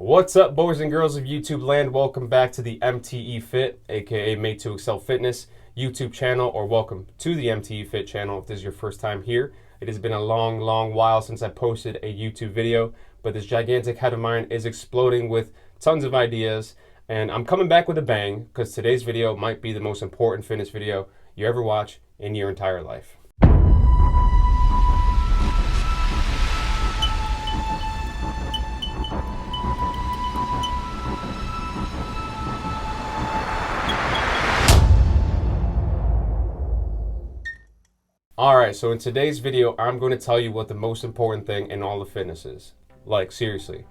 What's up, boys and girls of YouTube land? Welcome back to the MTE Fit, aka Made to Excel Fitness YouTube channel, or welcome to the MTE Fit channel if this is your first time here. It has been a long while since I posted a YouTube video, but this gigantic head of mine is exploding with tons of ideas, and I'm coming back with a bang because today's video might be the most important fitness video you ever watch in your entire life. Alright, so in today's video, I'm going to tell you what the most important thing in all of fitness is. Like, seriously.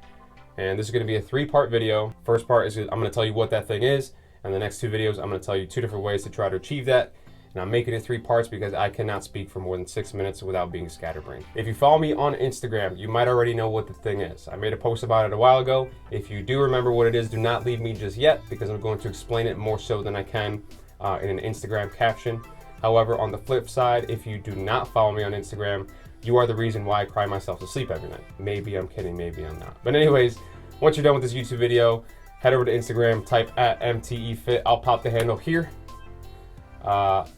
And this is going to be a three-part video. First part is I'm going to tell you what that thing is, and the next two videos, I'm going to tell you two different ways to try to achieve that. And I'm making it three parts because I cannot speak for more than 6 minutes without being scatterbrained. If you follow me on Instagram, you might already know what the thing is. I made a post about it a while ago. If you do remember what it is, do not leave me just yet because I'm going to explain it more so than I can in an Instagram caption. However, on the flip side, if you do not follow me on Instagram, you are the reason why I cry myself to sleep every night. Maybe I'm kidding, maybe I'm not. But anyways, once you're done with this YouTube video, head over to Instagram, type at MTE Fit. I'll pop the handle here.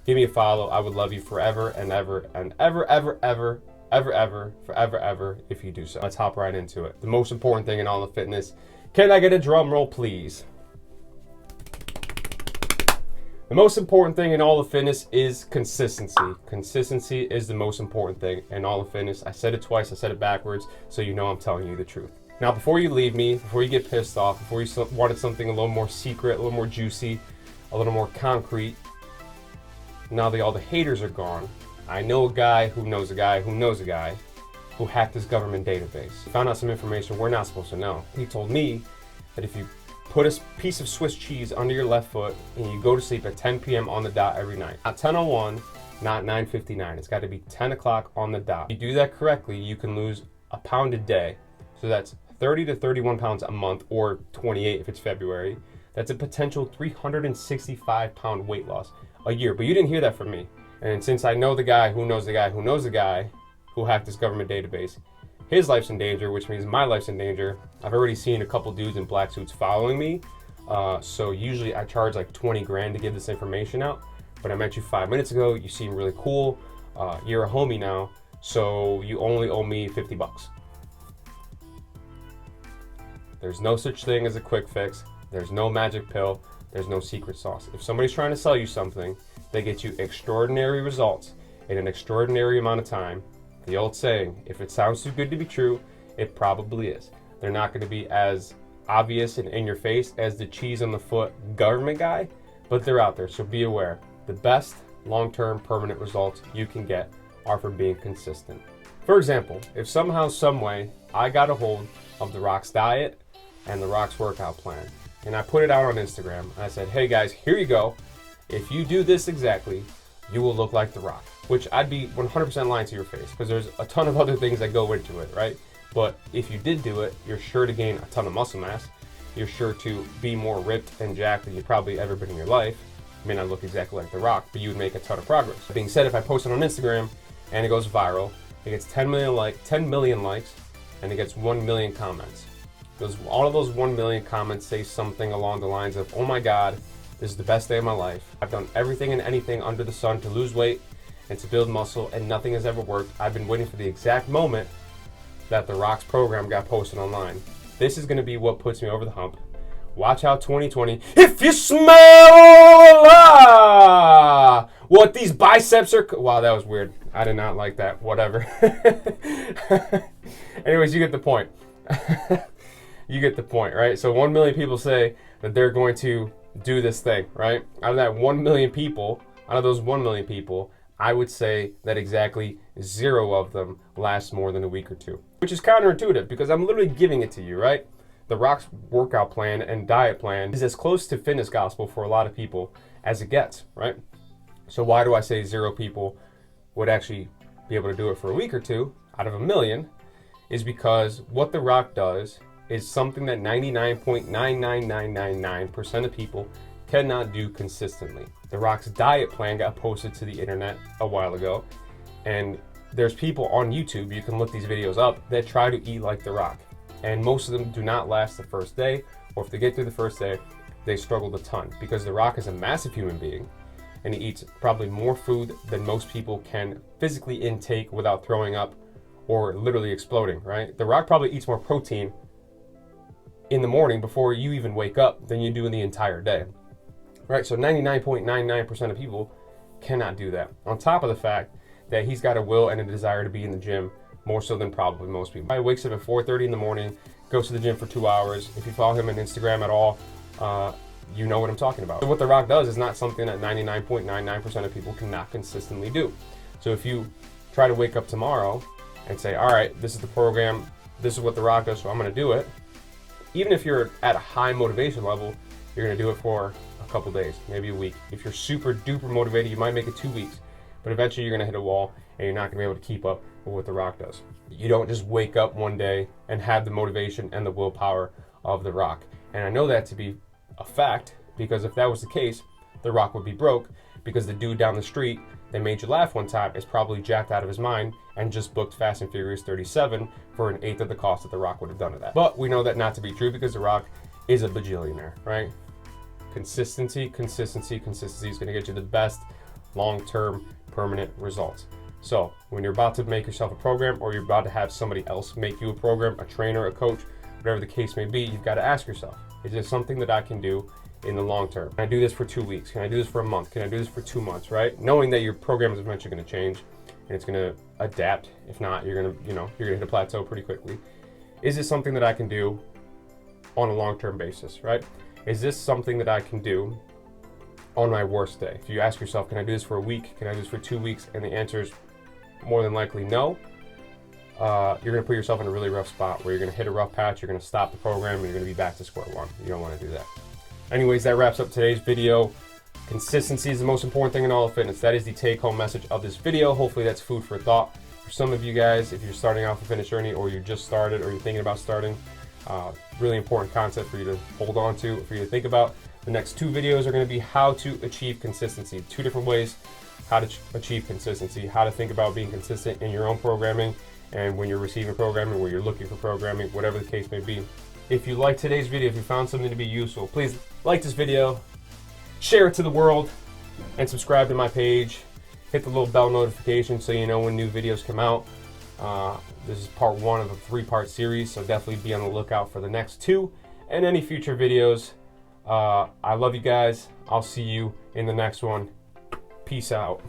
Give me a follow. I would love you forever and ever and ever if you do so. Let's hop right into it. The most important thing in all of fitness. Can I get a drum roll, please? The most important thing in all of fitness is consistency. Consistency is the most important thing in all of fitness. I said it twice, I said it backwards, so you know I'm telling you the truth. Now, before you leave me, before you get pissed off, before you wanted something a little more secret, a little more juicy, a little more concrete, now that all the haters are gone, I know a guy who knows a guy who knows a guy who hacked his government database. He found out some information we're not supposed to know. He told me that if you put a piece of Swiss cheese under your left foot and you go to sleep at 10 p.m. on the dot every night. Not 10:01, not 9:59. It's got to be 10 o'clock on the dot. If you do that correctly, you can lose a pound a day. So that's 30 to 31 pounds a month, or 28 if it's February. That's a potential 365-pound weight loss a year. But you didn't hear that from me. And since I know the guy who knows the guy who knows the guy who hacked his government database, his life's in danger, which means my life's in danger. I've already seen a couple dudes in black suits following me. So usually I charge like 20 grand to give this information out. But I met you 5 minutes ago. You seem really cool. You're a homie now. So you only owe me 50 bucks. There's no such thing as a quick fix. There's no magic pill. There's no secret sauce. If somebody's trying to sell you something, they get you extraordinary results in an extraordinary amount of time. The old saying, if it sounds too good to be true, it probably is. They're not going to be as obvious and in your face as the cheese on the foot government guy, but they're out there, so be aware. The best long-term permanent results you can get are from being consistent. For example, if somehow, some way, I got a hold of The Rock's diet and The Rock's workout plan, and I put it out on Instagram, and I said, hey guys, here you go. If you do this exactly, you will look like The Rock. Which I'd be 100% lying to your face because there's a ton of other things that go into it, right? But if you did do it, you're sure to gain a ton of muscle mass. You're sure to be more ripped and jacked than you've probably ever been in your life. You may not look exactly like The Rock, but you would make a ton of progress. That being said, if I post it on Instagram and it goes viral, it gets 10 million likes, and it gets 1 million comments. All of those 1 million comments say something along the lines of, oh my God, this is the best day of my life. I've done everything and anything under the sun to lose weight and to build muscle, and nothing has ever worked. I've been waiting for the exact moment that The Rock's program got posted online. This is going to be what puts me over the hump. Watch out 2020. If you smell what these biceps are... Wow, that was weird. I did not like that. Whatever. Anyways, you get the point. You get the point, right? So 1 million people say that they're going to do this thing, right? Out of that 1 million people, out of those 1 million people, I would say that exactly 0 of them last more than a week or two, which is counterintuitive because I'm literally giving it to you, right? The Rock's workout plan and diet plan is as close to fitness gospel for a lot of people as it gets, right? So why do I say 0 people would actually be able to do it for a week or two out of a million? Is because what The Rock does is something that 99.99999% of people cannot do consistently. The Rock's diet plan got posted to the internet a while ago, and there's people on YouTube, you can look these videos up, that try to eat like The Rock. And most of them do not last the first day, or if they get through the first day, they struggled a ton, because The Rock is a massive human being and he eats probably more food than most people can physically intake without throwing up or literally exploding, right? The Rock probably eats more protein in the morning before you even wake up than you do in the entire day, right? So 99.99% of people cannot do that. On top of the fact that he's got a will and a desire to be in the gym more so than probably most people. He wakes up at 4:30 in the morning, goes to the gym for 2 hours. If you follow him on Instagram at all, you know what I'm talking about. So what The Rock does is not something that 99.99% of people cannot consistently do. So if you try to wake up tomorrow and say, all right, this is the program, this is what The Rock does, so I'm gonna do it. Even if you're at a high motivation level, you're gonna do it for a couple days, maybe a week. If you're super duper motivated, you might make it 2 weeks, but eventually you're gonna hit a wall and you're not gonna be able to keep up with what The Rock does. You don't just wake up one day and have the motivation and the willpower of The Rock. And I know that to be a fact, because if that was the case, The Rock would be broke, because the dude down the street that made you laugh one time is probably jacked out of his mind and just booked Fast and Furious 37 for an eighth of the cost that The Rock would have done to that. But we know that not to be true, because The Rock is a bajillionaire, right? Consistency, consistency, consistency is gonna get you the best long-term permanent results. So when you're about to make yourself a program, or you're about to have somebody else make you a program, a trainer, a coach, whatever the case may be, you've got to ask yourself, is this something that I can do in the long term? Can I do this for 2 weeks? Can I do this for a month? Can I do this for 2 months, right? Knowing that your program is eventually going to change and it's going to adapt. If not, you're going to, you're going to hit a plateau pretty quickly. Is this something that I can do on a long-term basis, right? Is this something that I can do on my worst day? If you ask yourself, can I do this for a week? Can I do this for 2 weeks? And the answer is more than likely no. You're going to put yourself in a really rough spot where you're going to hit a rough patch, you're going to stop the program, and you're going to be back to square one. You don't want to do that. Anyways, that wraps up today's video. Consistency is the most important thing in all of fitness. That is the take-home message of this video. Hopefully that's food for thought for some of you guys. If you're starting off a fitness journey, or you just started, or you're thinking about starting, really important concept for you to hold on to, for you to think about. The next 2 videos are going to be how to achieve consistency. 2 different ways how to achieve consistency, how to think about being consistent in your own programming, and when you're receiving programming, where you're looking for programming, whatever the case may be. If you liked today's video, if you found something to be useful, please like this video, share it to the world, and subscribe to my page. Hit the little bell notification so you know when new videos come out. This is part 1 of a 3-part series, so definitely be on the lookout for the next 2 and any future videos. I love you guys. I'll see you in the next one. Peace out.